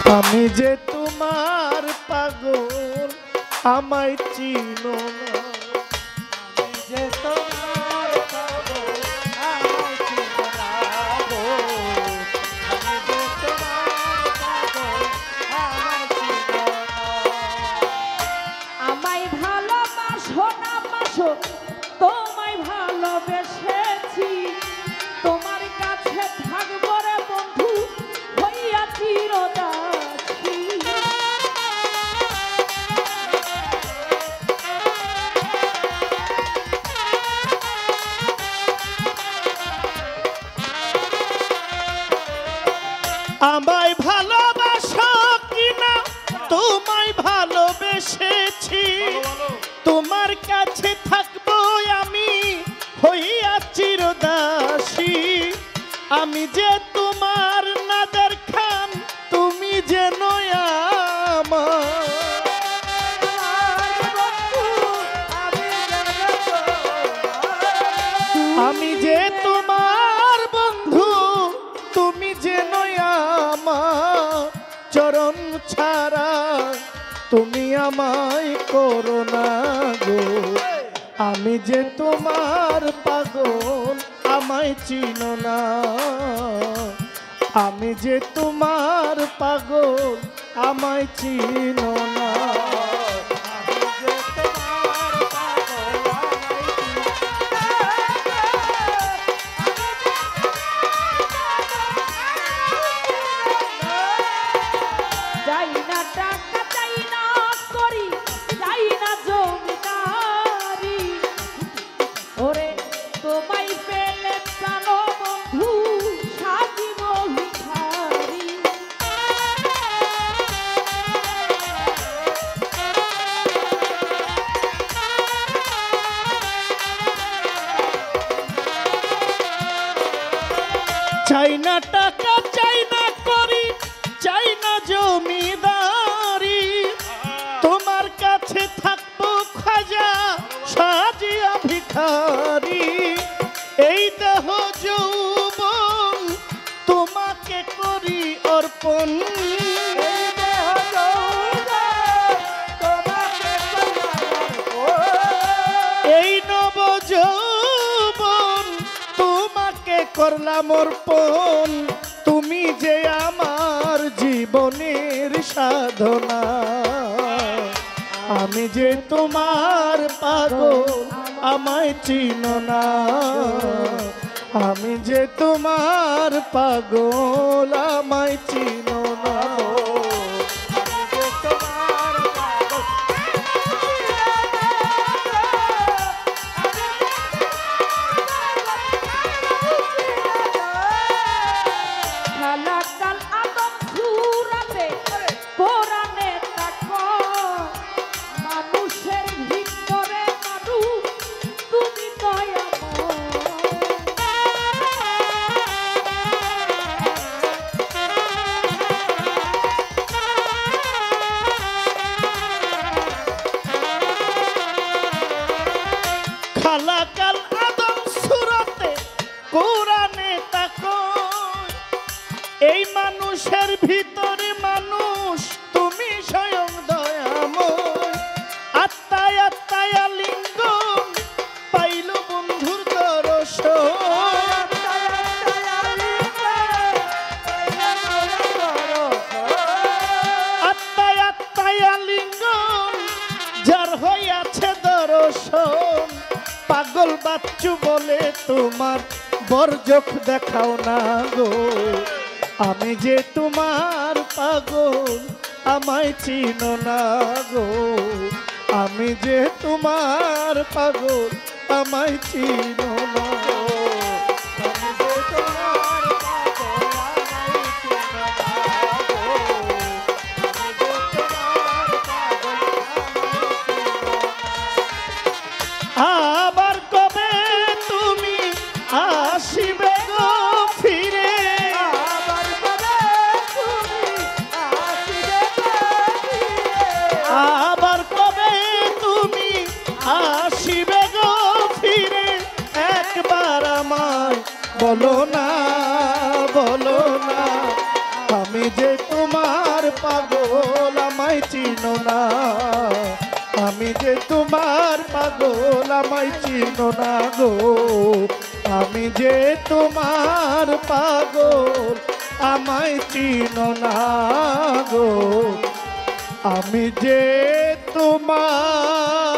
আমি যে তোমার পাগল আমায় চিনো না আমি যে তোমার পাগল আমায় চিনো না গো আমি যে তোমার পাগল আমায় চিনো না আমায় ভালোবাসো না বাসো তোমায় ভালোবেসেছি তোমার কাছে থাকবো রে বন্ধু হইয়া চিরদাসী আমায় ভালোবাসো কিনা তোমায় ভালোবেসেছি তোমার কাছে থাকবো আমি হইয়া চিরদাসী আমি যে তোমার নাদের খান তুমি যে আমি যে তোমার বন্ধু তুমি যে আমার চরণ ছাড়া তুমি আমায় করো না গো আমি যে তোমার পাগল আমায় চিনো না আমি যে তোমার পাগল আমায় চিনো না যাই না টাকা চাই না করি যাই না জমিদারি ওরে তোমায় পেলে প্রাণ বন্ধু সাজিব ভিখারি চাই না টাকা চাই না করি চাই না জমিদারি তোমার কাছে থাকবো খাজা সাজিয়া ভিখারি এই দেহ যৌবন তোমাকে করি অর্পণ এই নব যৌবন তোমাকে করলাম অর্পণ তুমি যে আমার জীবনের সাধনা আমি যে তোমার পাগল আমায় চিনো না আমি যে তোমার পাগল আমায় চিনো না খালাকাল আদম সুরাতে কোরআনে তাকো মানুষের ভিতরে মানুষ তুমি খালাকাল আদম সুরাতে কোরআনে তাকো এই মানুষের ভিতরে মানুষ তুমি স্বয়ং দয়াময় আত্মায় আত্মায় আলিঙ্গন পাইল বন্ধুর দর্শন আত্মায় আত্মায় আলিঙ্গন যার হইয়াছে দর্শন পাগল বাচ্চু বলে তোমার বরজখ দেখাও না গো আমি যে তোমার পাগল আমায় চিনো না গো আমি যে তোমার পাগল আমায় চিনো না আমি যে তোমার পাগল আমায় চিনো না গো আমি যে তোমার পাগল আমায় চিনো না আবার কবে তুমি আসিবে গো ফিরে আবার কবে তুমি আসিবে গো ফিরে একবার আমায় বলো না আমি যে তোমার পাগল আমায় চিনো না, আমি যে তোমার পাগল আমায় চিনো না গো, আমি যে তোমার পাগল আমায় চিনো না গো, আমি যে তোমার